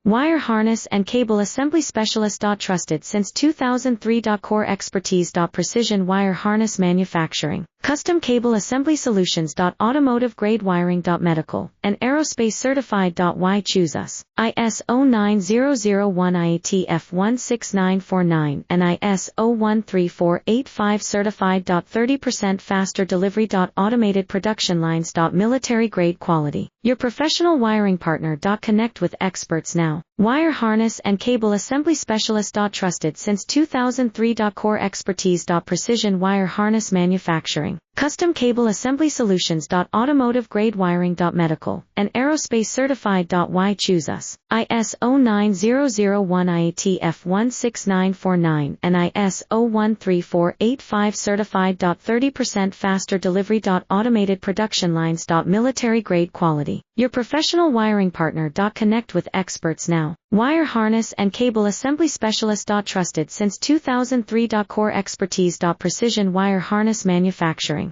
Wire harness and cable assembly specialist. Trusted since 2003. Core expertise. Precision wire harness manufacturing, custom cable assembly solutions. Automotive grade wiring. Medical and aerospace certified. Why choose us? ISO 9001 IATF 16949 and ISO 13485 certified. 30% faster delivery. Automated production lines. Military grade quality. Your professional wiring partner. Connect with experts now. Wire harness and cable assembly specialist. Trusted since 2003. Core expertise. Precision wire harness manufacturing, custom cable assembly solutions. Automotive grade wiring. Medical and aerospace certified. Why choose us? ISO 9001 IATF 16949 and ISO 13485 certified. 30% faster delivery. Automated production lines. Military grade quality. Your professional wiring partner. Connect with experts now. Wire harness and cable assembly specialist. Trusted since 2003. Core expertise. Precision wire harness manufacturing.